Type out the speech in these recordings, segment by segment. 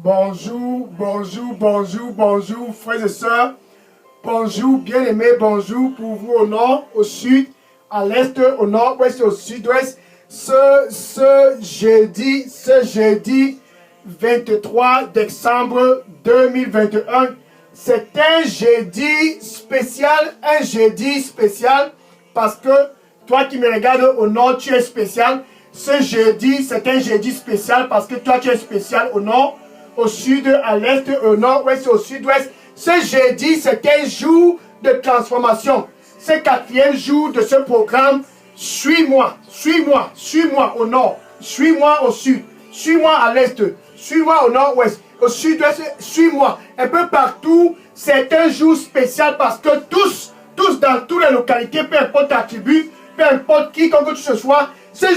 Bonjour, frères et sœurs. Bonjour, bien-aimés, bonjour pour vous au nord, au sud, à l'est, au nord-ouest, au sud-ouest. Ce jeudi 23 décembre 2021, c'est un jeudi spécial parce que toi qui me regardes au nord, tu es spécial. Ce jeudi, c'est un jeudi spécial parce que toi, tu es spécial au nord, au sud, à l'est, au nord-ouest, au sud-ouest. Ce jeudi, c'est un jour de transformation. C'est le 4e jour de ce programme. Suis-moi au nord, suis-moi au sud, suis-moi à l'est, suis-moi au nord-ouest, au sud-ouest, suis-moi. Un peu partout, c'est un jour spécial parce que tous dans toutes les localités, peu importe ta tribu, peu importe qui, comme que tu sois, ce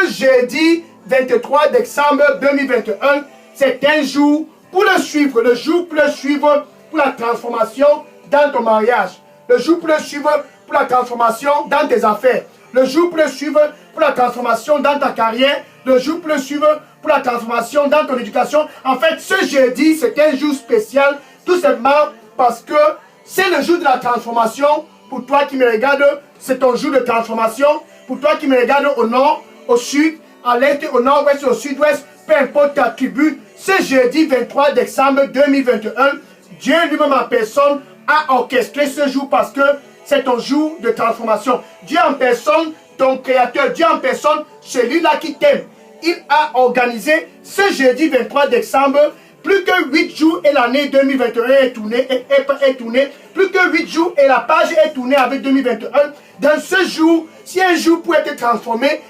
jeudi 23 décembre 2021, c'est un jour pour le suivre, le jour pour le suivre pour la transformation dans ton mariage, le jour pour le suivre pour la transformation dans tes affaires, le jour pour le suivre pour la transformation dans ta carrière, le jour pour le suivre pour la transformation dans ton éducation. En fait, ce jeudi, c'est un jour spécial, tout simplement parce que c'est le jour de la transformation. Pour toi qui me regardes, c'est ton jour de transformation. Pour toi qui me regardes au nord, au sud, à l'est, au nord-ouest, au sud-ouest, peu importe ta tribu, ce jeudi 23 décembre 2021, Dieu lui-même en personne a orchestré ce jour parce que c'est ton jour de transformation. Dieu en personne, ton créateur, Dieu en personne, celui-là qui t'aime. Il a organisé ce jeudi 23 décembre, plus que 8 jours et l'année 2021 est tournée, plus que 8 jours et la page est tournée avec 2021. Dans ce jour, si un jour peut être transformé,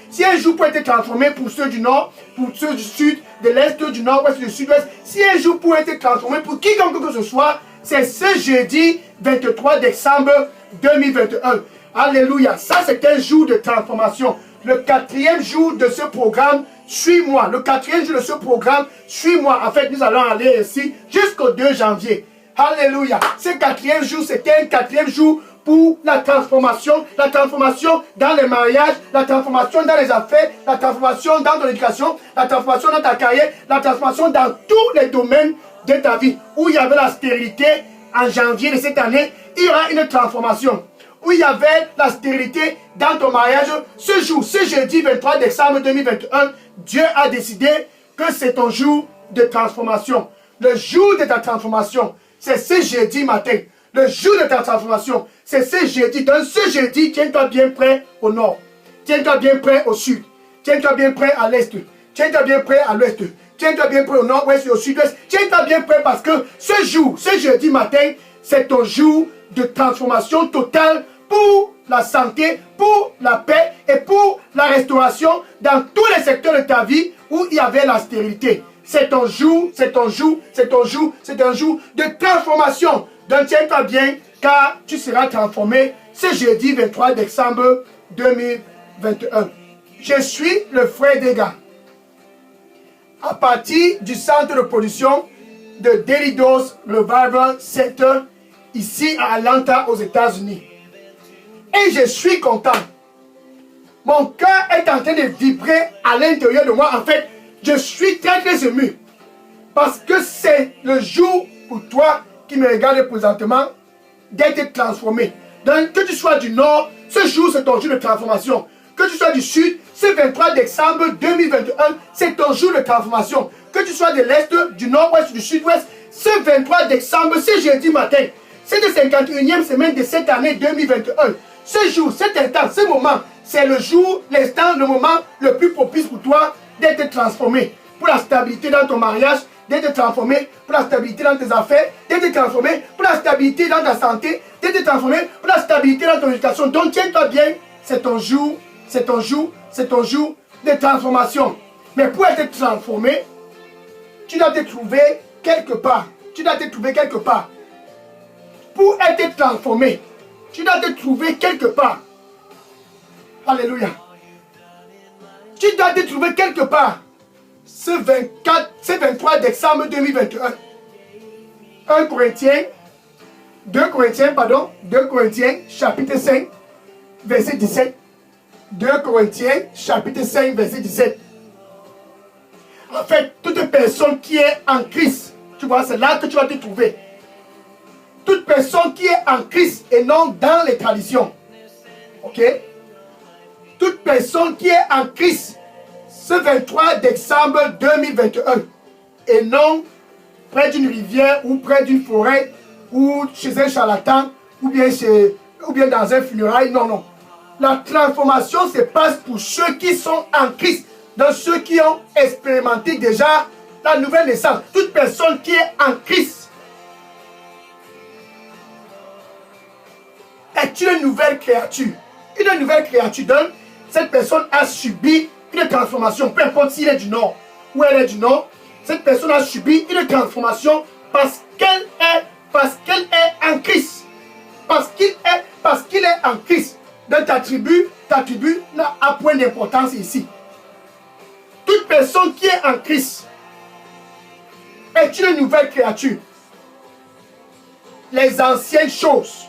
pour ceux du nord, pour ceux du sud, de l'est, du nord-ouest, du sud-ouest, si un jour peut être transformé pour quiconque que ce soit, c'est ce jeudi 23 décembre 2021. Alléluia. Ça, c'est un jour de transformation. Le 4e jour de ce programme, suis-moi. Le 4e jour de ce programme, suis-moi. En fait, nous allons aller ici jusqu'au 2 janvier. Alléluia. Ce 4e jour, c'était un 4e jour pour la transformation dans les mariages, la transformation dans les affaires, la transformation dans ton éducation, la transformation dans ta carrière, la transformation dans tous les domaines de ta vie. Où il y avait la stérilité en janvier de cette année, il y aura une transformation. Où il y avait la stérilité dans ton mariage, ce jeudi 23 décembre 2021, Dieu a décidé que c'est ton jour de transformation. Le jour de ta transformation, c'est ce jeudi matin. Le jour de ta transformation, c'est ce jeudi. Dans ce jeudi, tiens-toi bien prêt au nord. Tiens-toi bien prêt au sud. Tiens-toi bien prêt à l'est. Tiens-toi bien prêt à l'ouest. Tiens-toi bien prêt au nord-ouest et au sud-ouest. Tiens-toi bien prêt parce que ce jeudi matin, c'est ton jour de transformation totale pour la santé, pour la paix et pour la restauration dans tous les secteurs de ta vie où il y avait la stérilité. C'est ton jour de transformation. Donc tiens-toi bien car tu seras transformé ce jeudi 23 décembre 2021. Je suis le frère Dega. À partir du centre de production de Delidos Revival Center ici à Atlanta aux États-Unis. Et je suis content. Mon cœur est en train de vibrer à l'intérieur de moi. En fait, je suis très ému. Parce que c'est le jour pour toi qui me regarde présentement d'être transformé. Donc, que tu sois du nord, ce jour c'est ton jour de transformation. Que tu sois du sud, ce 23 décembre 2021, c'est ton jour de transformation. Que tu sois de l'est, du nord-ouest, du sud-ouest, ce 23 décembre, ce jeudi matin, c'est la 51e semaine de cette année 2021. Ce jour, cet instant, ce moment, c'est le jour, l'instant, le moment le plus propice pour toi d'être transformé. Pour la stabilité dans ton mariage, d'être transformé pour la stabilité dans tes affaires, d'être transformé pour la stabilité dans ta santé, d'être transformé pour la stabilité dans ton éducation. Donc tiens-toi bien, c'est ton jour de transformation. Mais pour être transformé, tu dois te trouver quelque part. Pour être transformé, tu dois te trouver quelque part. Alléluia. Tu dois te trouver quelque part. Ce 23 décembre 2021. 2 Corinthiens, chapitre 5, verset 17. 2 Corinthiens, chapitre 5, verset 17. En fait, toute personne qui est en Christ, tu vois, c'est là que tu vas te trouver. Toute personne qui est en Christ et non dans les traditions. Ok? Toute personne qui est en Christ ce 23 décembre 2021 et non près d'une rivière ou près d'une forêt ou chez un charlatan ou bien dans un funérail. Non, non. La transformation se passe pour ceux qui sont en Christ, dans ceux qui ont expérimenté déjà la nouvelle naissance. Toute personne qui est en Christ est une nouvelle créature. Une nouvelle créature. Donc, cette personne a subi une transformation, peu importe s'il est du Nord ou elle est du Nord. Cette personne a subi une transformation parce qu'elle est en Christ. Parce qu'il est en Christ. Dans ta tribu n'a pas point d'importance ici. Toute personne qui est en Christ est une nouvelle créature. Les anciennes choses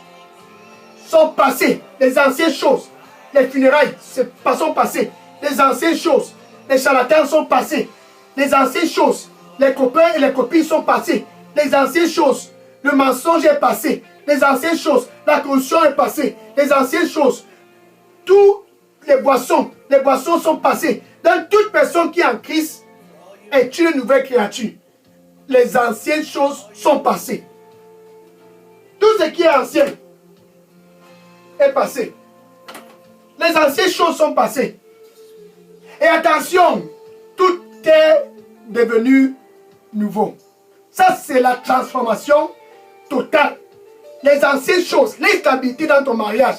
sont passées. Les anciennes choses, les funérailles sont passées. Les anciennes choses, les charlatans sont passés. Les anciennes choses, les copains et les copines sont passés. Les anciennes choses, le mensonge est passé. Les anciennes choses, la corruption est passée. Les anciennes choses, toutes les boissons sont passées. Donc toute personne qui est en Christ est une nouvelle créature. Les anciennes choses sont passées. Tout ce qui est ancien est passé. Les anciennes choses sont passées. Et attention, tout est devenu nouveau. Ça, c'est la transformation totale. Les anciennes choses, l'instabilité dans ton mariage,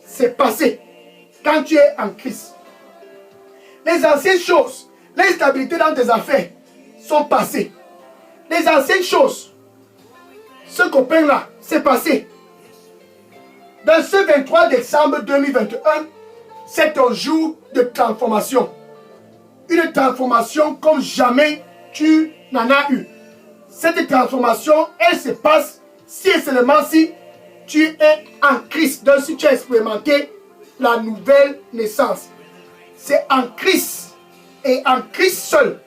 c'est passé quand tu es en Christ. Les anciennes choses, l'instabilité dans tes affaires sont passées. Les anciennes choses, ce copain-là, c'est passé. Dans ce 23 décembre 2021, c'est un jour de transformation. Une transformation comme jamais tu n'en as eu. Cette transformation, elle se passe si et seulement si tu es en Christ. Donc si tu as expérimenté la nouvelle naissance. C'est en Christ et en Christ seul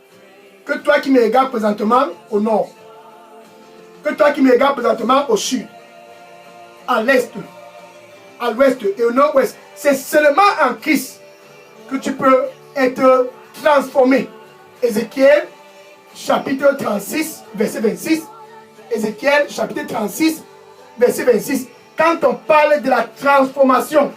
que toi qui me regardes présentement au nord, que toi qui me regardes présentement au sud, à l'est, à l'ouest et au nord-ouest, c'est seulement en Christ que tu peux être transformé. Ézéchiel chapitre 36 verset 26. Ézéchiel chapitre 36 verset 26. Quand on parle de la transformation,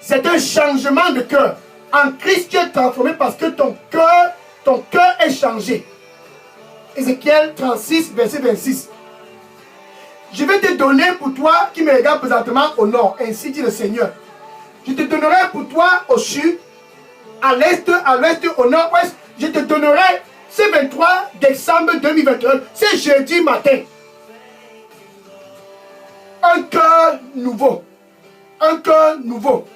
c'est un changement de cœur. En Christ, tu es transformé parce que ton cœur est changé. Ézéchiel 36 verset 26. Je vais te donner pour toi qui me regarde présentement au nord, ainsi dit le Seigneur. Je te donnerai pour toi au sud, à l'est, à l'ouest, au nord-ouest. Je te donnerai ce 23 décembre 2021, ce jeudi matin, un cœur nouveau. Un cœur nouveau.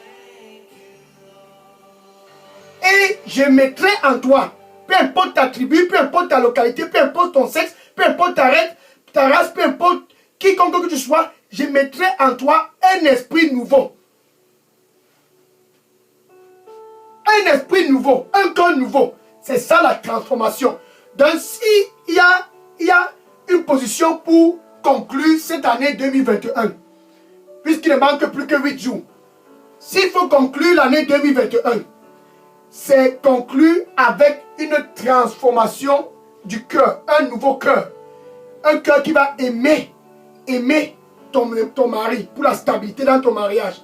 Et je mettrai en toi, peu importe ta tribu, peu importe ta localité, peu importe ton sexe, peu importe ta race, peu importe quiconque que tu sois, je mettrai en toi un esprit nouveau. Un esprit nouveau, un cœur nouveau. C'est ça la transformation. Donc s'il y a une position pour conclure cette année 2021, puisqu'il ne manque plus que 8 jours, s'il faut conclure l'année 2021, c'est conclu avec une transformation du cœur, un nouveau cœur. Un cœur qui va aimer ton mari pour la stabilité dans ton mariage.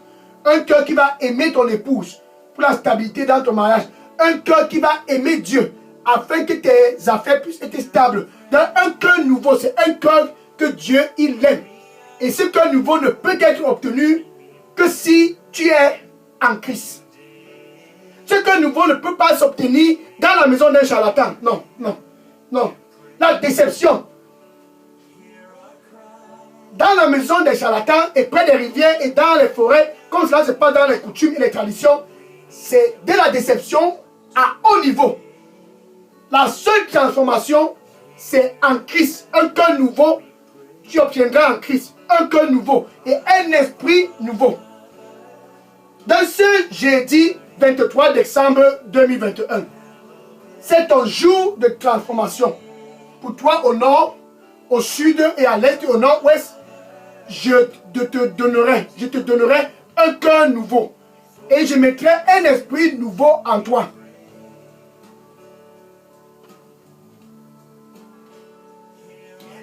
Un cœur qui va aimer ton épouse pour la stabilité dans ton mariage. Un cœur qui va aimer Dieu afin que tes affaires puissent être stables. Dans un cœur nouveau, c'est un cœur que Dieu, il aime. Et ce cœur nouveau ne peut être obtenu que si tu es en Christ. Ce cœur nouveau ne peut pas s'obtenir dans la maison d'un charlatan. Non, non, non. La déception. Dans la maison des charlatans et près des rivières et dans les forêts, comme cela se passe dans les coutumes et les traditions, c'est de la déception à haut niveau. La seule transformation, c'est en Christ. Un cœur nouveau, tu obtiendras en Christ. Un cœur nouveau et un esprit nouveau. Dans ce jeudi 23 décembre 2021, C'est ton jour de transformation. Pour toi, au nord, au sud et à l'est et au nord-ouest, je te donnerai un cœur nouveau. Et je mettrai un esprit nouveau en toi.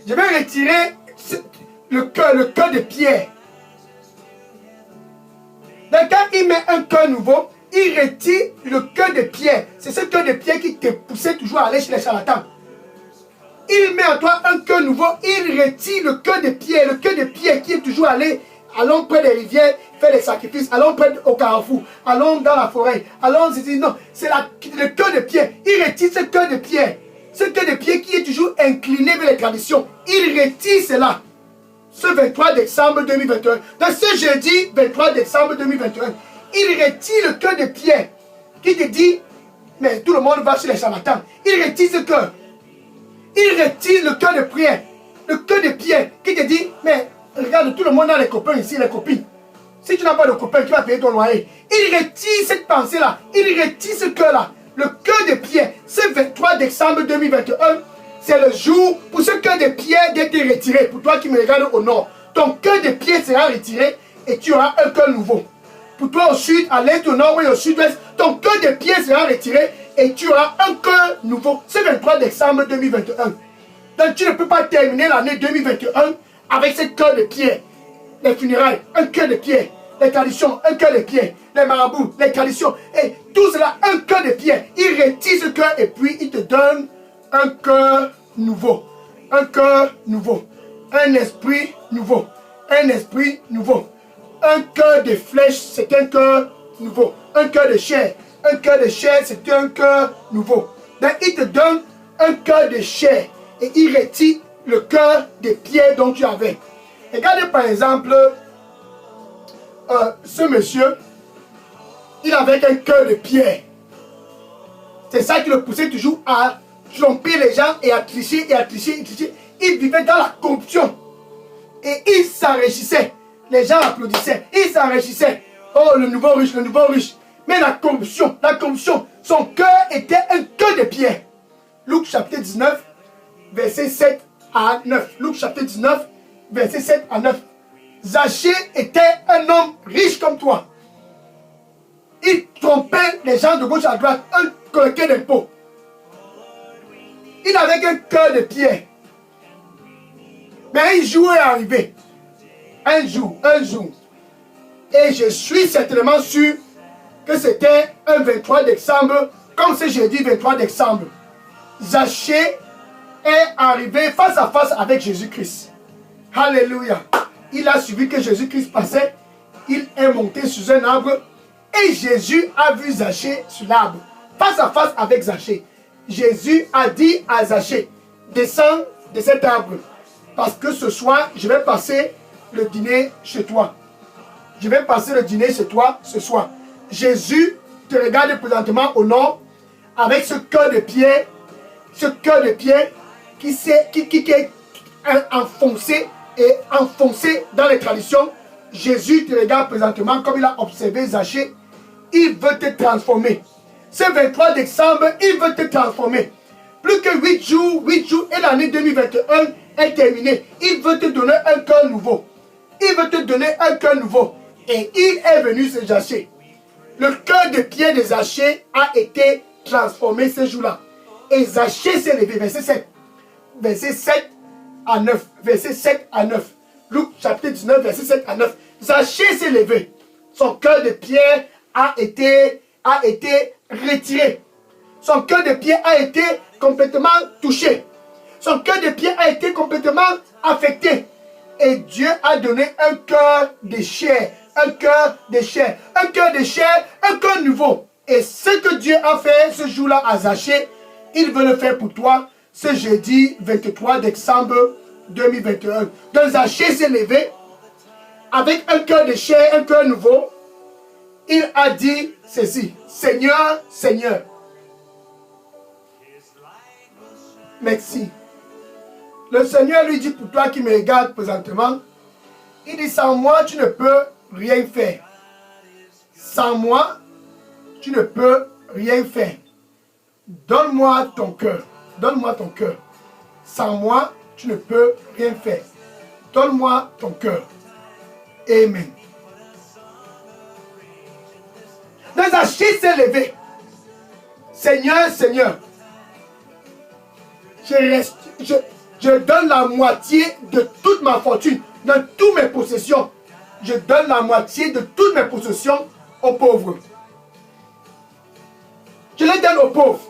Je vais retirer le cœur de pierre. Donc quand il met un cœur nouveau, il retire le cœur de pierre. C'est ce cœur de pierre qui te poussait toujours à aller chez les charlatans. Il met en toi un cœur nouveau, il retire le cœur de pierre. Le cœur de pierre qui est toujours allé, allons près des rivières, faire des sacrifices, allons près au carrefour, allons dans la forêt, allons ici. Non, c'est le cœur de pierre. Il retire ce cœur de pierre. Ce cœur de pierre qui est toujours incliné vers les traditions. Il retire cela. Ce 23 décembre 2021. Dans ce jeudi 23 décembre 2021, il retire le cœur de pierre qui te dit, mais tout le monde va chez les charlatans. Il retire ce cœur. Il retire le cœur de prière. Le cœur de pierre qui te dit, mais regarde, tout le monde a les copains ici, les copines. Si tu n'as pas de copains, tu vas payer ton loyer. Il retire cette pensée-là. Il retire ce cœur-là. Le cœur de pierre, ce 23 décembre 2021, c'est le jour pour ce cœur de pierre d'être retiré. Pour toi qui me regardes au nord, ton cœur de pierre sera retiré et tu auras un cœur nouveau. Pour toi au sud, à l'est, au nord et au sud-ouest, ton cœur de pierre sera retiré et tu auras un cœur nouveau. Ce 23 décembre 2021. Donc tu ne peux pas terminer l'année 2021 avec ce cœur de pierre. Les funérailles, un cœur de pierre. Les traditions, un cœur de pierre. Les marabouts, les traditions. Et tout cela, un cœur de pierre. Il retire ce cœur et puis il te donne un cœur nouveau. Un cœur nouveau. Un esprit nouveau. Un esprit nouveau. Un cœur de flèche, c'est un cœur nouveau. Un cœur de chair. Un cœur de chair, c'est un cœur nouveau. Donc il te donne un cœur de chair. Et il retire le cœur de pierre dont tu avais. Regardez par exemple, ce monsieur, il avait un cœur de pierre. C'est ça qui le poussait toujours à tromper les gens et à tricher et à tricher et tricher. Il vivait dans la corruption. Et il s'enrichissait. Les gens applaudissaient. Il s'enrichissait. Oh, le nouveau riche, le nouveau riche. Mais la corruption, son cœur était un cœur de pierre. Luc chapitre 19, verset 7 à 9. Luc chapitre 19, verset 7 à 9. Zachée était un homme riche comme toi. Il trompait les gens de gauche à droite, un collecteur d'impôts. Il avait un cœur de pierre. Mais un jour est arrivé. Un jour. Et je suis certainement sûr que c'était un 23 décembre, comme ce jeudi 23 décembre. Zachée est arrivé face à face avec Jésus-Christ. Alléluia. Il a suivi que Jésus-Christ passait. Il est monté sur un arbre. Et Jésus a vu Zachée sur l'arbre. Face à face avec Zachée. Jésus a dit à Zachée, descends de cet arbre. Parce que ce soir, je vais passer le dîner chez toi. Je vais passer le dîner chez toi ce soir. Jésus te regarde présentement au nord avec ce cœur de pierre. Ce cœur de pierre qui est enfoncé dans les traditions. Jésus te regarde présentement comme il a observé Zachée. Il veut te transformer. Ce 23 décembre, il veut te transformer. Plus que 8 jours et l'année 2021 est terminée. Il veut te donner un cœur nouveau. Il veut te donner un cœur nouveau. Et il est venu se Zachée. Le cœur de pierre de Zachée a été transformé ce jour-là. Et Zachée s'est levé. Verset 7. Verset 7 à 9. Verset 7 à 9. Luc chapitre 19, verset 7 à 9. Zachée s'est levé. Son cœur de pierre a été retiré. Son cœur de pierre a été complètement touché. Son cœur de pierre a été complètement affecté. Et Dieu a donné un cœur de chair. Un cœur de chair. Un cœur de chair. Un cœur nouveau. Et ce que Dieu a fait ce jour-là à Zachée, il veut le faire pour toi ce jeudi 23 décembre 2021. Donc Zachée s'est levé avec un cœur de chair, un cœur nouveau. Il a dit ceci: Seigneur, Seigneur, merci. Le Seigneur lui dit, pour toi qui me regardes présentement, il dit, sans moi, tu ne peux rien faire. Sans moi, tu ne peux rien faire. Donne-moi ton cœur. Donne-moi ton cœur. Sans moi, tu ne peux rien faire. Donne-moi ton cœur. Amen. Donc Zachée s'est levé. Seigneur, Seigneur, je donne la moitié de toute ma fortune, de toutes mes possessions. Je donne la moitié de toutes mes possessions aux pauvres. Je les donne aux pauvres.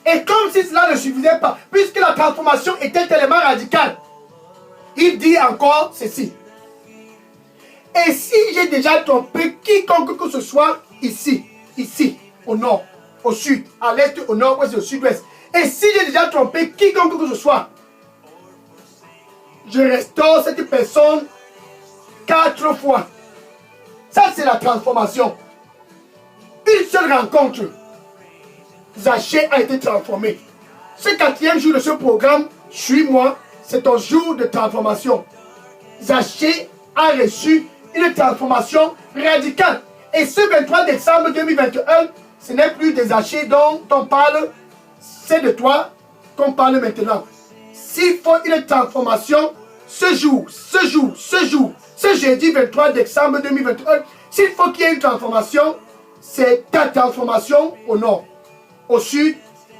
Et comme si cela ne suffisait pas, puisque la transformation était tellement radicale, il dit encore ceci. Et si j'ai déjà trompé quiconque que ce soit ici, au nord, au sud, à l'est, au nord-ouest et au sud-ouest, et si j'ai déjà trompé quiconque que ce soit, je restaure cette personne 4 fois. Ça, c'est la transformation. Une seule rencontre. Zachée a été transformé. Ce 4e jour de ce programme, suis-moi, c'est un jour de transformation. Zachée a reçu une transformation radicale. Et ce 23 décembre 2021, ce n'est plus des Zachée dont on parle, c'est de toi qu'on parle maintenant. S'il faut une transformation, ce jeudi 23 décembre 2021, s'il faut qu'il y ait une transformation, c'est ta transformation au nord, au sud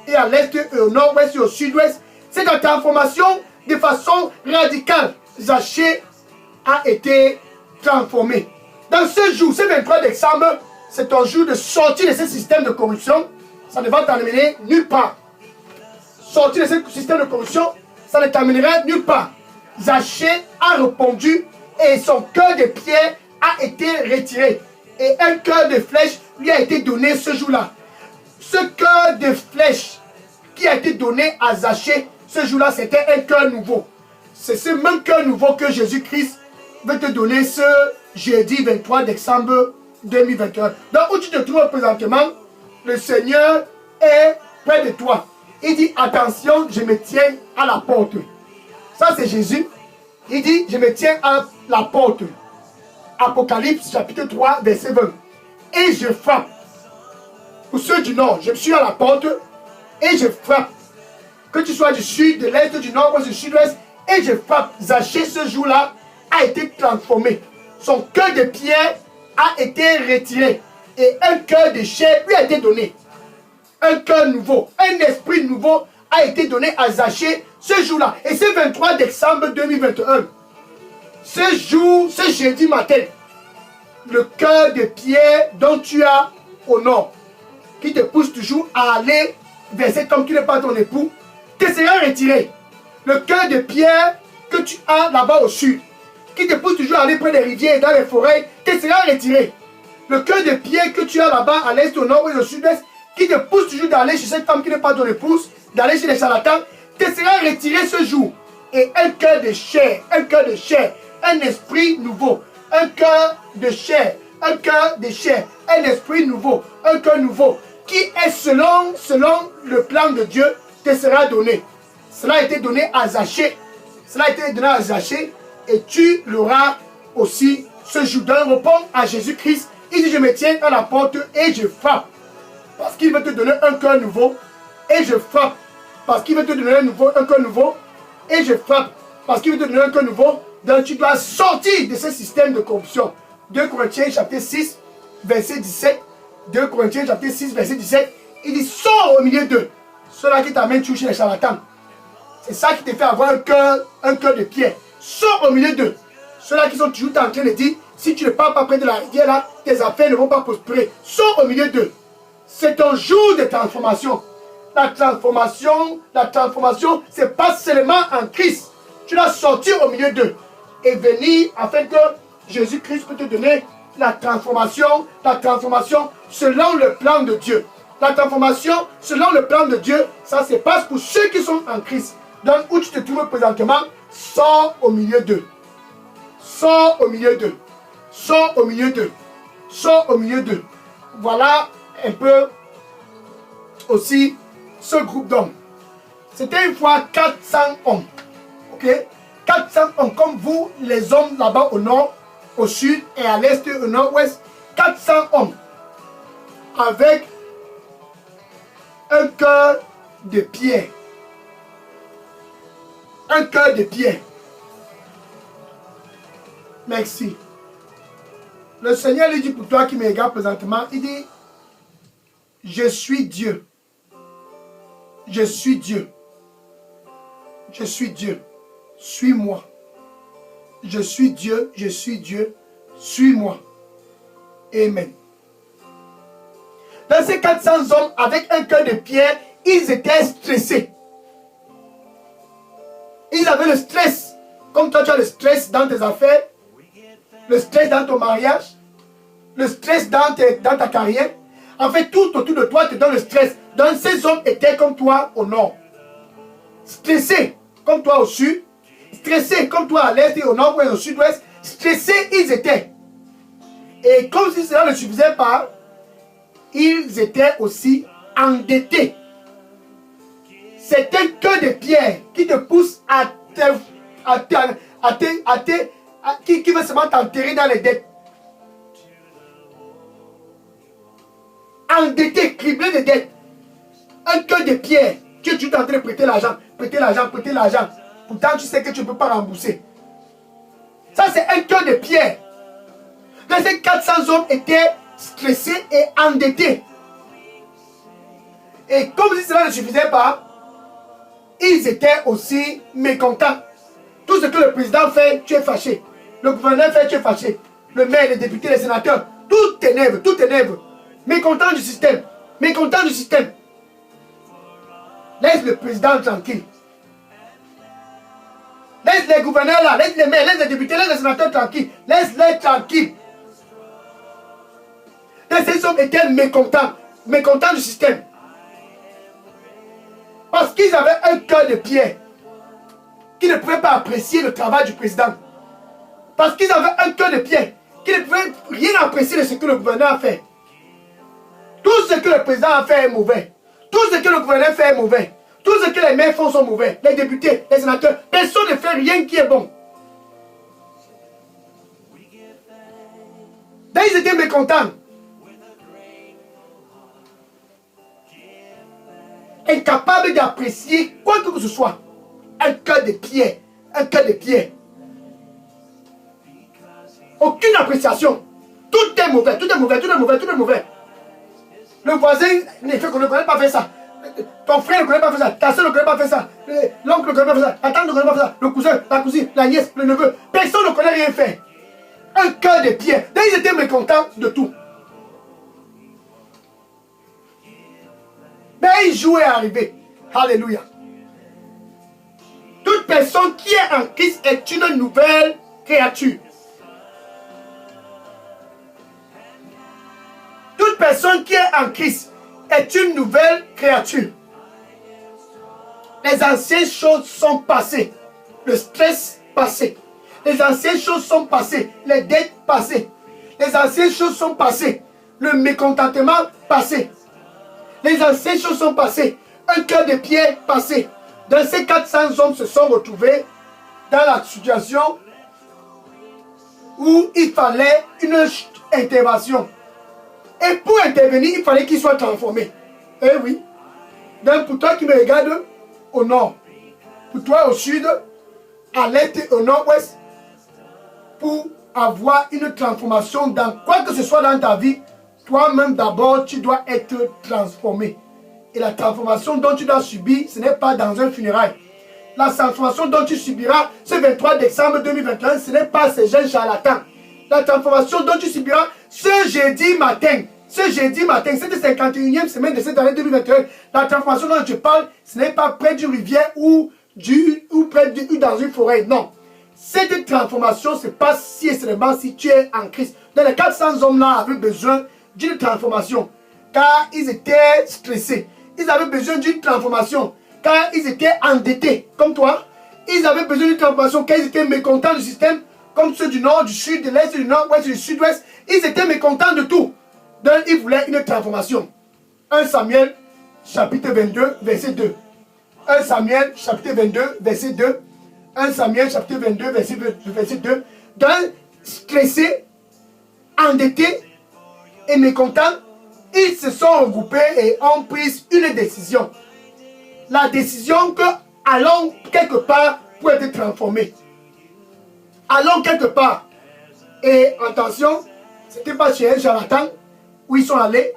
et à l'est et au nord-ouest et au sud-ouest. C'est ta transformation de façon radicale. Zachée a été transformé. Dans ce jour, ce 23 décembre, c'est un jour de sortie de ce système de corruption. Ça ne va t'amener nulle part. Sortir de ce système de corruption, ça ne t'amènera nulle part. Zachée a répondu et son cœur de pierre a été retiré. Et un cœur de flèche lui a été donné ce jour-là. Ce cœur de flèche qui a été donné à Zachée, ce jour-là, c'était un cœur nouveau. C'est ce même cœur nouveau que Jésus-Christ veut te donner ce jeudi 23 décembre 2021. Donc où tu te trouves présentement, le Seigneur est près de toi. Il dit, attention, je me tiens à la porte. Ça, c'est Jésus. Il dit, je me tiens à la porte. Apocalypse, chapitre 3, verset 20. Et je frappe. Pour ceux du nord, je suis à la porte et je frappe. Que tu sois du sud, de l'est, du nord, ou du sud-ouest, et je frappe. Zachée, ce jour-là, a été transformé. Son cœur de pierre a été retiré. Et un cœur de chair lui a été donné. Un cœur nouveau, un esprit nouveau a été donné à Zachée ce jour-là. Et c'est 23 décembre 2021. Ce jour, ce jeudi matin, le cœur de pierre dont tu as au nord, qui te pousse toujours à aller verser comme tu n'es pas ton époux, te sera retiré. Le cœur de pierre que tu as là-bas au sud, qui te pousse toujours à aller près des rivières et dans les forêts, te sera retiré. Le cœur de pierre que tu as là-bas à l'est, au nord et au sud-est, qui te pousse toujours d'aller chez cette femme qui n'est pas ton épouse, d'aller chez les charlatans, te sera retiré ce jour. Et un cœur de chair, un esprit nouveau, un cœur de chair, un esprit nouveau, un cœur nouveau, qui est selon le plan de Dieu, te sera donné. Cela a été donné à Zachée. Et tu l'auras aussi ce jour. Donc réponds à Jésus-Christ. Il dit, je me tiens à la porte et je frappe. Parce qu'il veut te donner un cœur nouveau. Et je frappe. Parce qu'il veut te donner un cœur nouveau. Et je frappe. Parce qu'il veut te donner un cœur nouveau. Donc tu dois sortir de ce système de corruption. 2 Corinthiens chapitre 6, verset 17. 2 Corinthiens chapitre 6, verset 17. Il dit, sors au milieu d'eux. Ceux-là qui t'amènent toujours chez les charlatans. C'est ça qui te fait avoir un cœur de pierre. Sors au milieu d'eux. Ceux-là qui sont toujours en train de dire, si tu ne pars pas près de la rivière là, tes affaires ne vont pas prospérer. Sors au milieu d'eux. C'est un jour de transformation. La transformation, c'est pas seulement en Christ. Tu dois sortir au milieu d'eux et venir afin que Jésus-Christ peut te donner la transformation selon le plan de Dieu. La transformation selon le plan de Dieu, ça se passe pour ceux qui sont en Christ. Donc où tu te trouves présentement, sors au milieu d'eux. Sors au milieu d'eux. Sors au milieu d'eux. Sors au milieu d'eux. Voilà un peu aussi ce groupe d'hommes. C'était une fois 400 hommes. Ok? 400 hommes comme vous, les hommes là-bas au nord, au sud et à l'est et au nord-ouest. 400 hommes. Avec un cœur de pierre. Un cœur de pierre. Merci. Le Seigneur lui dit pour toi qui me regarde présentement, il dit, je suis Dieu. Je suis Dieu. Je suis Dieu. Suis-moi. Je suis Dieu, je suis Dieu. Suis-moi. Amen. Dans ces 400 hommes avec un cœur de pierre, ils étaient stressés. Ils avaient le stress. Comme toi, tu as le stress dans tes affaires, le stress dans ton mariage, le stress dans ta carrière. En fait, tout autour de toi te donne le stress. Donc, ces hommes étaient comme toi au nord. Stressés comme toi au sud. Stressés comme toi à l'est et au nord et au sud-ouest. Stressés, ils étaient. Et comme si cela ne suffisait pas, ils étaient aussi endettés. C'est un cœur de pierre qui te pousse qui veut seulement t'enterrer dans les dettes. Endetté, criblé de dettes. Un cœur de pierre que tu es en train de prêter l'argent, prêter l'argent, prêter l'argent. Pourtant, tu sais que tu ne peux pas rembourser. Ça, c'est un cœur de pierre. Mais ces 400 hommes étaient stressés et endettés. Et comme si cela ne suffisait pas, ils étaient aussi mécontents. Tout ce que le président fait, tu es fâché. Le gouverneur fait, tu es fâché. Le maire, les députés, les sénateurs, tout t'énerve, tout t'énerve. Mécontent du système. Mécontent du système. Laisse le président tranquille. Laisse les gouverneurs là, laisse les maires, laisse les députés, laisse les sénateurs tranquilles. Laisse-les tranquilles. Et ces hommes étaient mécontents. Mécontents du système. Parce qu'ils avaient un cœur de pierre. Qui ne pouvaient pas apprécier le travail du président. Parce qu'ils avaient un cœur de pierre. Qui ne pouvaient rien apprécier de ce que le gouverneur a fait. Tout ce que le président a fait est mauvais. Tout ce que le gouverneur fait est mauvais. Tout ce que les maires font sont mauvais. Les députés, les sénateurs, personne ne fait rien qui est bon. Donc ils étaient mécontents. Incapables d'apprécier quoi que ce soit. Un cœur de pierre. Un cœur de pierre. Aucune appréciation. Tout est mauvais, tout est mauvais, tout est mauvais, tout est mauvais. Le voisin ne connaît pas faire ça. Ton frère ne connaît pas faire ça. Ta soeur ne connaît pas faire ça. L'oncle ne connaît pas faire ça. La tante ne connaît pas faire ça. Le cousin, la cousine, la nièce, le neveu. Personne ne connaît rien faire. Un cœur de pierre. Donc ils étaient mécontents de tout. Mais un jour est arrivé. Alléluia. Toute personne qui est en Christ est une nouvelle créature. Toute personne qui est en Christ est une nouvelle créature. Les anciennes choses sont passées. Le stress passé. Les anciennes choses sont passées. Les dettes passées. Les anciennes choses sont passées. Le mécontentement passé. Les anciennes choses sont passées. Un cœur de pierre passé. Dans ces 400 hommes se sont retrouvés dans la situation où il fallait une intervention. Et pour intervenir, il fallait qu'il soit transformé. Eh oui. Donc pour toi qui me regardes au nord, pour toi au sud, à l'est et au nord-ouest, pour avoir une transformation dans quoi que ce soit dans ta vie, toi-même d'abord, tu dois être transformé. Et la transformation dont tu dois subir, ce n'est pas dans un funérail. La transformation dont tu subiras ce 23 décembre 2021, ce n'est pas ces jeunes charlatans. La transformation dont tu subiras ce jeudi matin, cette 51e semaine de cette année 2021, la transformation dont je parle, ce n'est pas près d'une rivière ou dans une forêt, non. Cette transformation se passe si et seulement si tu es en Christ. Donc les 400 hommes-là avaient besoin d'une transformation, car ils étaient stressés. Ils avaient besoin d'une transformation, car ils étaient endettés, comme toi. Ils avaient besoin d'une transformation, car ils étaient mécontents du système, comme ceux du nord, du sud, de l'est, du nord-ouest, du sud-ouest. Ils étaient mécontents de tout. Donc ils voulaient une transformation. 1 Samuel, chapitre 22, verset 2. 1 Samuel, chapitre 22, verset 2. 1 Samuel, chapitre 22, verset 2. Donc, stressés, endettés et mécontents, ils se sont regroupés et ont pris une décision. La décision que allons quelque part pour être transformés. Allons quelque part. Et attention, ce n'était pas chez un charlatan où ils sont allés.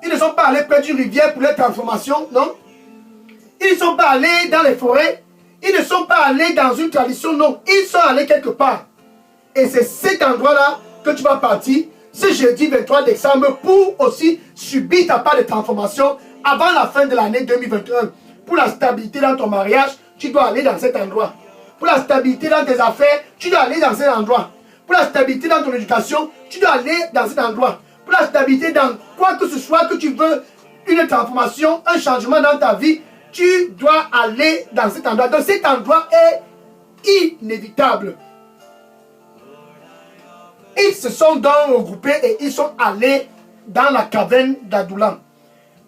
Ils ne sont pas allés près d'une rivière pour leur transformation, non. Ils ne sont pas allés dans les forêts. Ils ne sont pas allés dans une tradition, non. Ils sont allés quelque part. Et c'est cet endroit-là que tu vas partir ce jeudi 23 décembre pour aussi subir ta part de transformation avant la fin de l'année 2021. Pour la stabilité dans ton mariage, tu dois aller dans cet endroit. Pour la stabilité dans tes affaires, tu dois aller dans cet endroit. Pour la stabilité dans ton éducation, tu dois aller dans cet endroit. Pour la stabilité dans quoi que ce soit que tu veux, une transformation, un changement dans ta vie, tu dois aller dans cet endroit. Donc cet endroit est inévitable. Ils se sont donc regroupés et ils sont allés dans la caverne d'Adullam.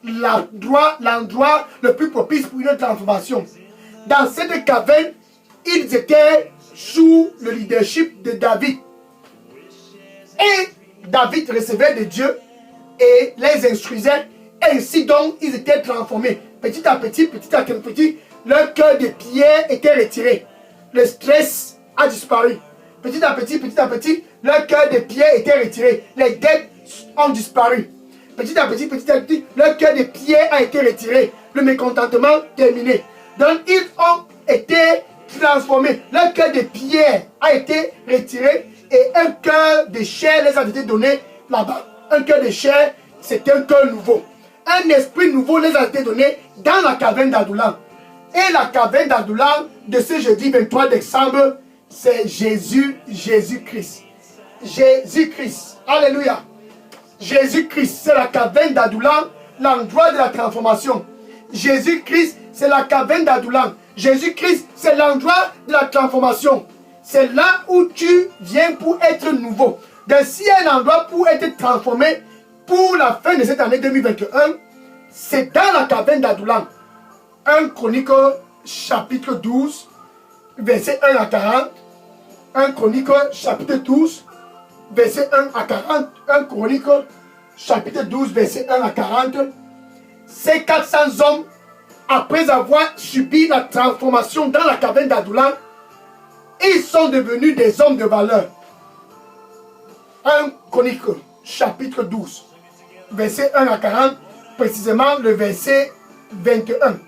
L'endroit le plus propice pour une transformation. Dans cette caverne, ils étaient sous le leadership de David. Et David recevait de Dieu et les instruisait. Ainsi donc, ils étaient transformés. Petit à petit, leur cœur de pierre était retiré. Le stress a disparu. Petit à petit, leur cœur de pierre était retiré. Les dettes ont disparu. Petit à petit, leur cœur de pierre a été retiré. Le mécontentement terminé. Donc, ils ont été transformés. Leur cœur de pierre a été retiré et un cœur de chair les a été donné là-bas. Un cœur de chair, c'est un cœur nouveau. Un esprit nouveau les a été donné dans la caverne d'Adullam. Et la caverne d'Adullam de ce jeudi 23 décembre, c'est Jésus-Christ. Jésus-Christ. Alléluia. Jésus-Christ, c'est la caverne d'Adullam, l'endroit de la transformation. Jésus-Christ, c'est la caverne d'Adullam. Jésus-Christ, c'est l'endroit de la transformation. C'est là où tu viens pour être nouveau. Donc s'il y a un endroit pour être transformé pour la fin de cette année 2021, c'est dans la caverne d'Adullam. 1 Chronique chapitre 12, verset 1 à 40. 1 Chronique chapitre 12, verset 1 à 40. 1 Chronique chapitre 12, verset 1 à 40. Ces 400 hommes, après avoir subi la transformation dans la caverne d'Adullam, ils sont devenus des hommes de valeur. 1 Chronique chapitre 12, verset 1 à 40, précisément le verset 21.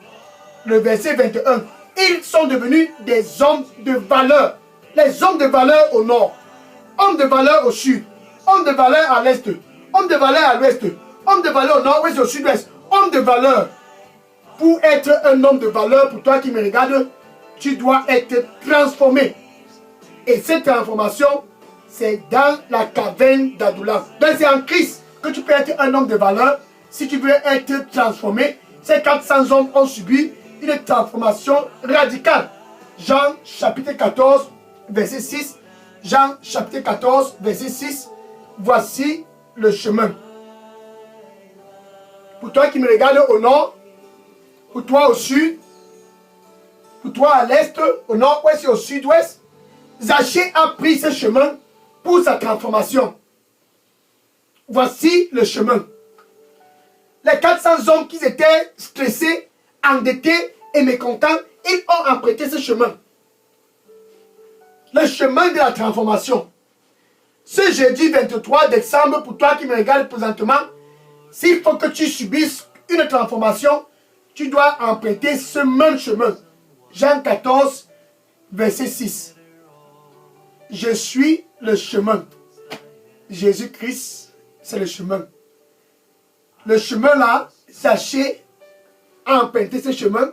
Le verset 21. Ils sont devenus des hommes de valeur. Les hommes de valeur au nord, hommes de valeur au sud, hommes de valeur à l'est, hommes de valeur à l'ouest, hommes de valeur au nord-ouest et au sud-ouest, hommes de valeur. Pour être un homme de valeur, pour toi qui me regardes, tu dois être transformé. Et cette transformation, c'est dans la caverne d'Adullam. Donc c'est en Christ que tu peux être un homme de valeur. Si tu veux être transformé, ces 400 hommes ont subi une transformation radicale. Jean chapitre 14, verset 6. Jean chapitre 14, verset 6. Voici le chemin. Pour toi qui me regardes au nord, pour toi au sud, pour toi à l'est, au nord-ouest et au sud-ouest, Zachée a pris ce chemin pour sa transformation. Voici le chemin. Les 400 hommes qui étaient stressés, endettés et mécontents, ils ont emprunté ce chemin. Le chemin de la transformation. Ce jeudi 23 décembre, pour toi qui me regardes présentement, s'il faut que tu subisses une transformation, tu dois emprunter ce même chemin. Jean 14, verset 6. Je suis le chemin. Jésus-Christ, c'est le chemin. Le chemin là, Zachée a emprunté ce chemin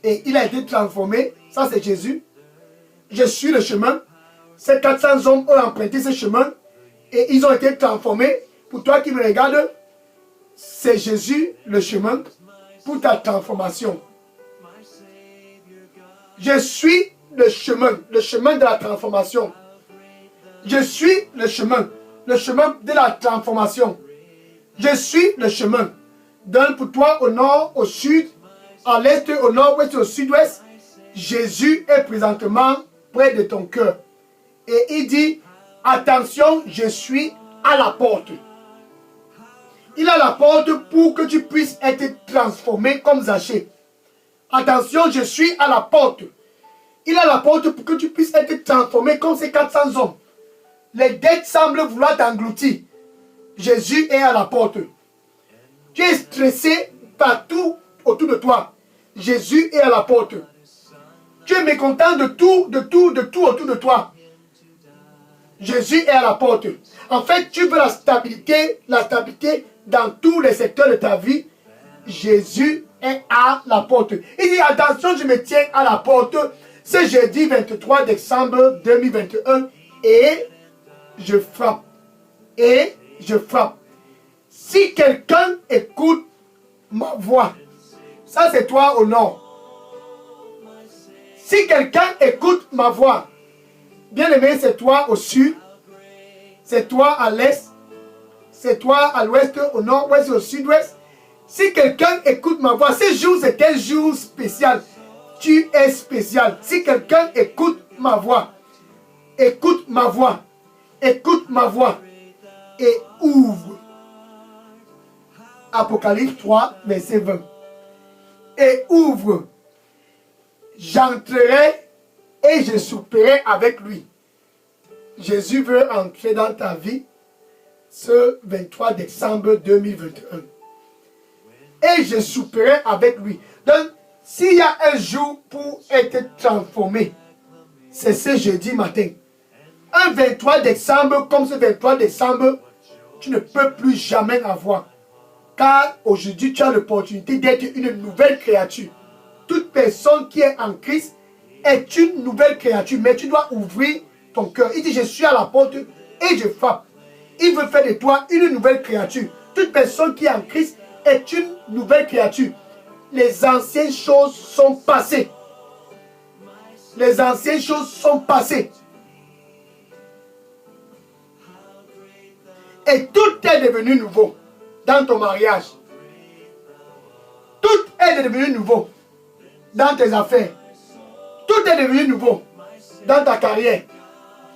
et il a été transformé. Ça, c'est Jésus. Je suis le chemin. Ces 400 hommes ont emprunté ce chemin et ils ont été transformés. Pour toi qui me regardes, c'est Jésus le chemin pour ta transformation. Je suis le chemin de la transformation. Je suis le chemin de la transformation. Je suis le chemin. Donc pour toi au nord, au sud, à l'est, au nord-ouest, au sud-ouest, Jésus est présentement près de ton cœur. Et il dit, attention, je suis à la porte. Il a la porte pour que tu puisses être transformé comme Zachée. Attention, je suis à la porte. Il a la porte pour que tu puisses être transformé comme ces 400 hommes. Les dettes semblent vouloir t'engloutir. Jésus est à la porte. Tu es stressé partout autour de toi. Jésus est à la porte. Tu es mécontent de tout autour de toi. Jésus est à la porte. En fait, tu veux la stabilité dans tous les secteurs de ta vie. Jésus est à la porte. Il dit, attention, je me tiens à la porte. C'est jeudi 23 décembre 2021 et je frappe. Et je frappe. Si quelqu'un écoute ma voix, ça c'est toi au nord. Si quelqu'un écoute ma voix, bien aimé, c'est toi au sud, c'est toi à l'est, c'est toi à l'ouest, au nord-ouest, au sud-ouest. Si quelqu'un écoute ma voix, ce jour c'est un jour spécial. Tu es spécial. Si quelqu'un écoute ma voix, écoute ma voix, écoute ma voix et ouvre. Apocalypse 3, verset 20. Et ouvre. J'entrerai et je souperai avec lui. Jésus veut entrer dans ta vie ce 23 décembre 2021. Et je souperai avec lui. Donc, s'il y a un jour pour être transformé, c'est ce jeudi matin. Un 23 décembre comme ce 23 décembre, tu ne peux plus jamais avoir. Car aujourd'hui, tu as l'opportunité d'être une nouvelle créature. Toute personne qui est en Christ est une nouvelle créature. Mais tu dois ouvrir ton cœur. Il dit, je suis à la porte et je frappe. Il veut faire de toi une nouvelle créature. Toute personne qui est en Christ est une nouvelle créature. Les anciennes choses sont passées. Les anciennes choses sont passées. Et tout est devenu nouveau dans ton mariage. Tout est devenu nouveau dans tes affaires. Tout est devenu nouveau dans ta carrière.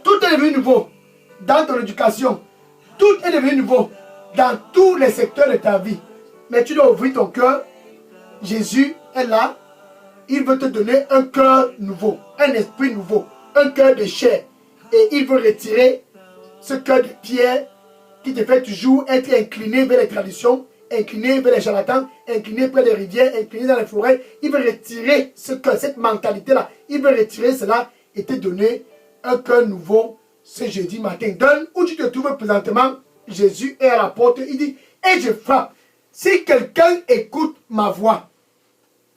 Tout est devenu nouveau dans ton éducation. Tout est devenu nouveau dans tous les secteurs de ta vie. Mais tu dois ouvrir ton cœur. Jésus est là. Il veut te donner un cœur nouveau, un esprit nouveau, un cœur de chair. Et il veut retirer ce cœur de pierre qui te fait toujours être incliné vers les traditions, incliné vers les charlatans, incliné près des rivières, incliné dans les forêts. Il veut retirer ce cœur, cette mentalité-là. Il veut retirer cela et te donner un cœur nouveau ce jeudi matin. Donne où tu te trouves présentement. Jésus est à la porte. Il dit, et je frappe. Si quelqu'un écoute ma voix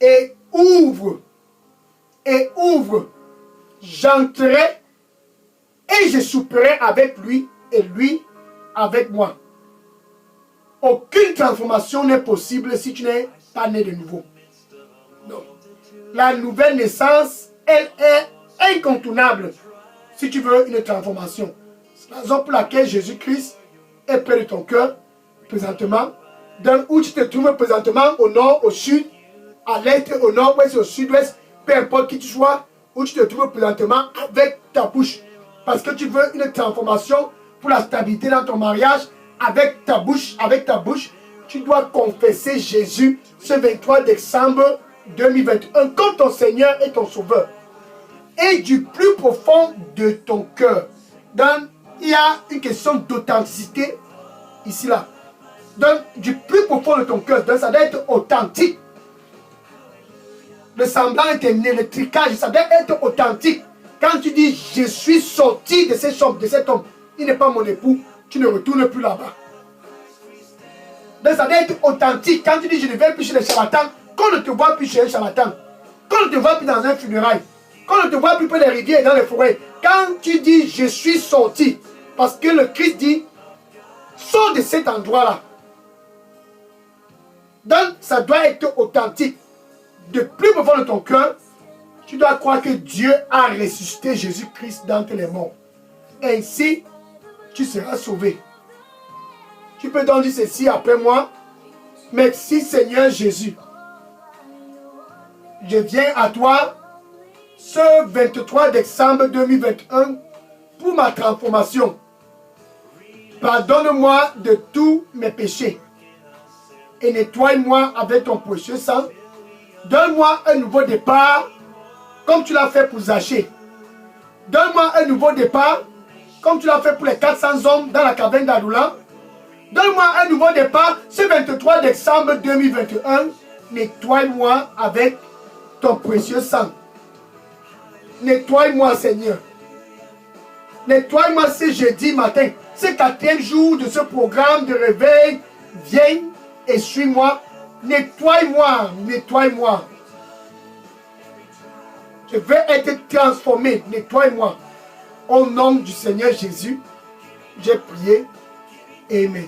et ouvre, j'entrerai et je souperai avec lui et lui avec moi. Aucune transformation n'est possible si tu n'es pas né de nouveau. Donc, la nouvelle naissance, elle est incontournable si tu veux une transformation. C'est la raison pour laquelle Jésus-Christ est près de ton cœur présentement. Dans où tu te trouves présentement, au nord, au sud, à l'est, au nord-ouest, au sud-ouest, peu importe qui tu sois, où tu te trouves présentement avec ta bouche. Parce que tu veux une transformation pour la stabilité dans ton mariage, avec ta bouche, tu dois confesser Jésus ce 23 décembre 2021 comme ton Seigneur et ton Sauveur. Et du plus profond de ton cœur. Il y a une question d'authenticité ici là. Donc, du plus profond de ton cœur, ça doit être authentique. Le semblant est terminé, le tricage, ça doit être authentique. Quand tu dis, je suis sorti de cet homme, il n'est pas mon époux, tu ne retournes plus là-bas. Donc, ça doit être authentique. Quand tu dis, je ne vais plus chez les charlatans, qu'on ne te voit plus chez un charlatan, qu'on ne te voit plus dans un funérail, qu'on ne te voit plus près des rivières et dans les forêts. Quand tu dis, je suis sorti, parce que le Christ dit, sors de cet endroit-là. Donc, ça doit être authentique. De plus profond de ton cœur, tu dois croire que Dieu a ressuscité Jésus-Christ d'entre les morts. Ainsi, tu seras sauvé. Tu peux donc dire ceci après moi. Merci Seigneur Jésus. Je viens à toi ce 23 décembre 2021 pour ma transformation. Pardonne-moi de tous mes péchés. et nettoie-moi avec ton précieux sang. Donne-moi un nouveau départ, comme tu l'as fait pour Zachée. Donne-moi un nouveau départ, comme tu l'as fait pour les 400 hommes dans la caverne d'Adoulam. Donne-moi un nouveau départ ce 23 décembre 2021. Nettoie-moi avec ton précieux sang. Nettoie-moi, Seigneur. Nettoie-moi ce jeudi matin, ce 4e jour de ce programme de réveil. Viens et suis-moi. Nettoie-moi, nettoie-moi. Je veux être transformé. Nettoie-moi. Au nom du Seigneur Jésus, j'ai prié. Amen.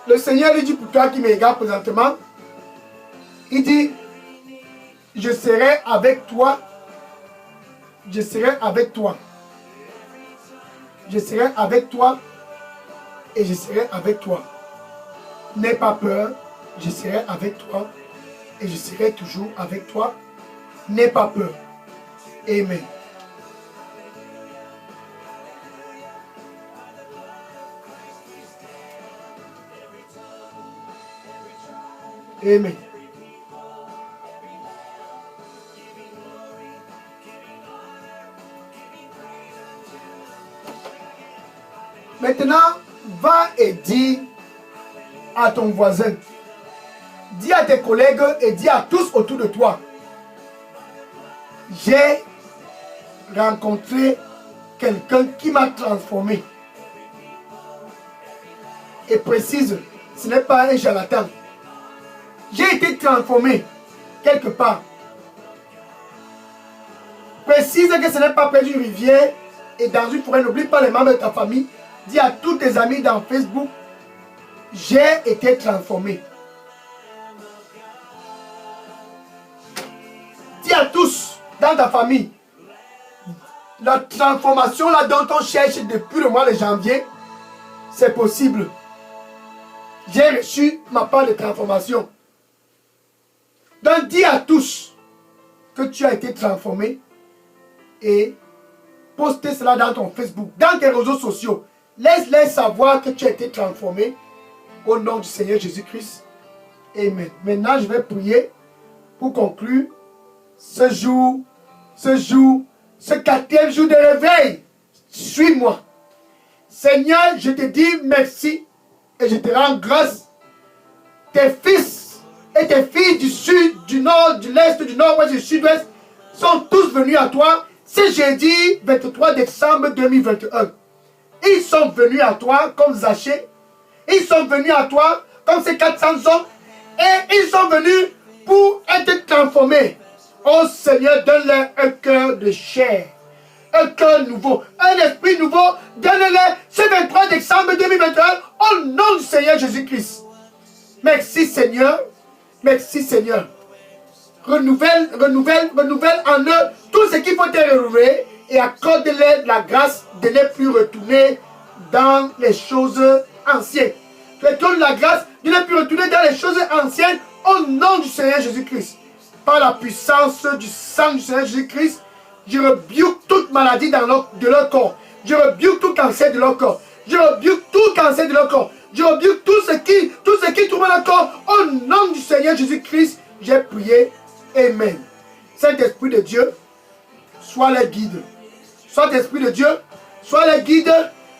Le Seigneur lui dit pour toi qui me regarde présentement, il dit, je serai avec toi. Je serai avec toi. Je serai avec toi et je serai avec toi. N'aie pas peur, je serai avec toi et je serai toujours avec toi. N'aie pas peur. Amen. Amen. Maintenant, va et dis à ton voisin, dis à tes collègues et dis à tous autour de toi, j'ai rencontré quelqu'un qui m'a transformé. Et précise, ce n'est pas un charlatan. J'ai été transformé quelque part. Précise que ce n'est pas près d'une rivière et dans une forêt. N'oublie pas les membres de ta famille. Dis à tous tes amis dans Facebook, j'ai été transformé. Dis à tous dans ta famille, la transformation là dont on cherche depuis le mois de janvier, c'est possible. J'ai reçu ma part de transformation. Donc dis à tous que tu as été transformé et poste cela dans ton Facebook, dans tes réseaux sociaux. Laisse-les savoir que tu as été transformé au nom du Seigneur Jésus-Christ. Amen. Maintenant, je vais prier pour conclure ce 4e jour de réveil. Suis-moi. Seigneur, je te dis merci et je te rends grâce. Tes fils et tes filles du sud, du nord, de l'est, du nord-ouest, du sud-ouest sont tous venus à toi ce jeudi 23 décembre 2021. Ils sont venus à toi comme Zachée. Ils sont venus à toi comme ces 400 hommes. Et ils sont venus pour être transformés. Oh Seigneur, donne-leur un cœur de chair. Un cœur nouveau. Un esprit nouveau. Donne-leur ce 23 décembre 2021 au nom du Seigneur Jésus-Christ. Merci Seigneur. Merci Seigneur. Renouvelle en eux tout ce qu'il faut te renouveler. Et accorde-les la grâce de ne plus retourner dans les choses anciennes. Donne la grâce de ne plus retourner dans les choses anciennes au nom du Seigneur Jésus-Christ. Par la puissance du sang du Seigneur Jésus-Christ, je rebuke toute maladie de leur corps. Je rebuke tout cancer de leur corps. Je rebuke tout cancer de leur corps. Je rebuke tout ce qui trouve leur corps au nom du Seigneur Jésus-Christ. J'ai prié. Amen. Saint-Esprit de Dieu, sois le guide. Saint-Esprit de Dieu, sois le guide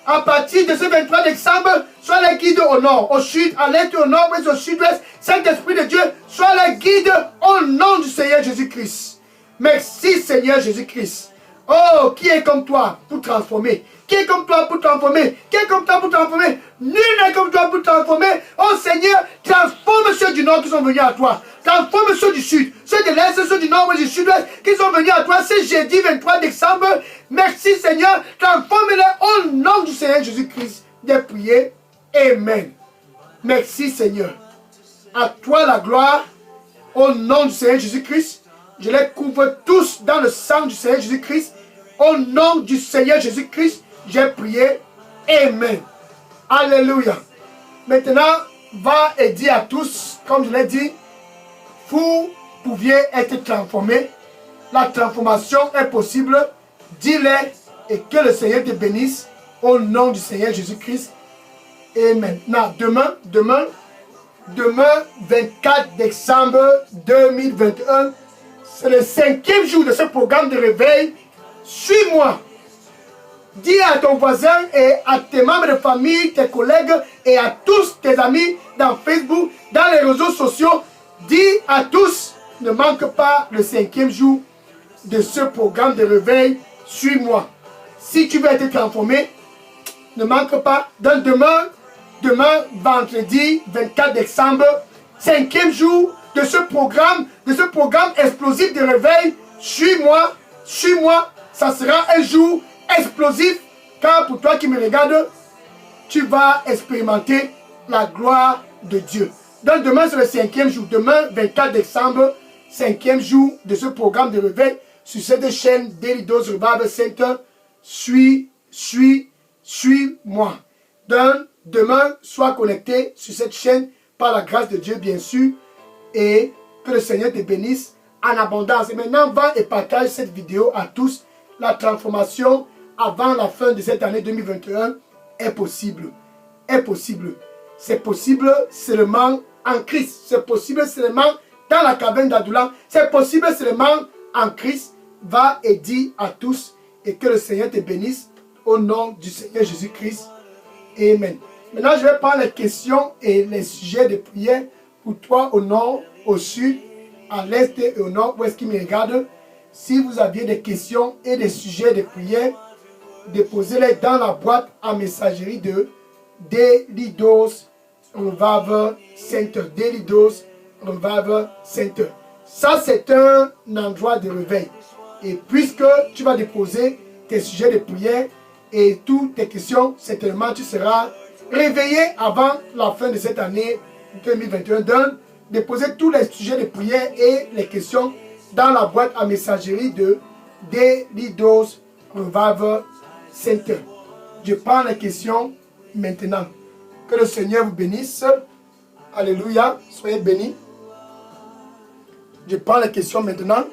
à partir de ce 23 décembre. Sois le guide au nord, au sud, à l'est, au nord, au sud-ouest. Saint-Esprit de Dieu, sois le guide au nom du Seigneur Jésus-Christ. Merci Seigneur Jésus-Christ. Oh, qui est comme toi pour transformer? Qui est comme toi pour transformer? Qui est comme toi pour transformer? Nul n'est comme toi pour transformer. Oh Seigneur, transforme ceux du nord qui sont venus à toi. Transforme ceux du sud, ceux de l'est, ceux du nord et du sud-ouest qui sont venus à toi ce jeudi 23 décembre. Merci Seigneur, transforme-les au nom du Seigneur Jésus-Christ. J'ai prié. Amen. Merci Seigneur. À toi la gloire au nom du Seigneur Jésus-Christ. Je les couvre tous dans le sang du Seigneur Jésus-Christ. Au nom du Seigneur Jésus-Christ, j'ai prié. Amen. Alléluia. Maintenant, va et dis à tous, comme je l'ai dit, vous pouviez être transformés. La transformation est possible. Dis-les et que le Seigneur te bénisse. Au nom du Seigneur Jésus-Christ. Et maintenant, demain, 24 décembre 2021, c'est le 5e jour de ce programme de réveil. Suis-moi. Dis à ton voisin et à tes membres de famille, tes collègues et à tous tes amis dans Facebook, dans les réseaux sociaux. Dis à tous, ne manque pas le 5e jour de ce programme de réveil. Suis-moi. Si tu veux être transformé, ne manque pas. Donc demain, vendredi 24 décembre, 5e jour de ce programme explosif de réveil. Suis-moi, suis-moi. Ça sera un jour explosif, car pour toi qui me regardes, tu vas expérimenter la gloire de Dieu. Donc demain c'est le 5e jour, demain 24 décembre, 5e jour de ce programme de réveil sur cette chaîne Daily Dose Revival Center. Suis-moi. Donc demain, sois connecté sur cette chaîne par la grâce de Dieu bien sûr, et que le Seigneur te bénisse en abondance. Et maintenant, va et partage cette vidéo à tous. La transformation avant la fin de cette année 2021 est possible. Est possible. C'est possible seulement en Christ. C'est possible seulement dans la caverne d'Adullam. C'est possible seulement en Christ. Va et dis à tous, et que le Seigneur te bénisse au nom du Seigneur Jésus-Christ. Amen. Maintenant, je vais prendre les questions et les sujets de prière pour toi au nord, au sud, à l'est et au nord, où est-ce qu'il me regarde. Si vous aviez des questions et des sujets de prière, déposez-les dans la boîte à messagerie de Daily Dose Revival Center. Daily Dose Revival Center. Ça, c'est un endroit de réveil. Et puisque tu vas déposer tes sujets de prière et toutes tes questions, certainement tu seras réveillé avant la fin de cette année 2021. Donc, déposez tous les sujets de prière et les questions dans la boîte à messagerie de Daily Dose Revival Center. Je prends les questions maintenant. Que le Seigneur vous bénisse. Alléluia. Soyez bénis. Je prends les questions maintenant.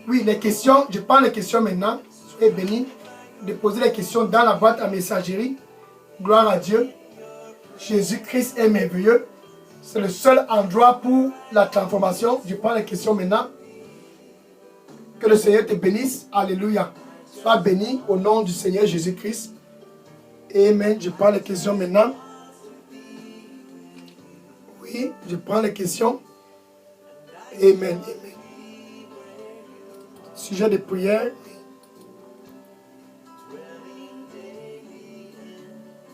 Oui, les questions, je prends les questions maintenant. Soyez bénis. Déposez les questions dans la boîte à messagerie. Gloire à Dieu. Jésus-Christ est merveilleux. C'est le seul endroit pour la transformation. Je prends les questions maintenant. Que le Seigneur te bénisse. Alléluia. Sois béni au nom du Seigneur Jésus-Christ. Amen. Je prends les questions maintenant. Oui, je prends les questions. Amen. Amen. Sujet de prière.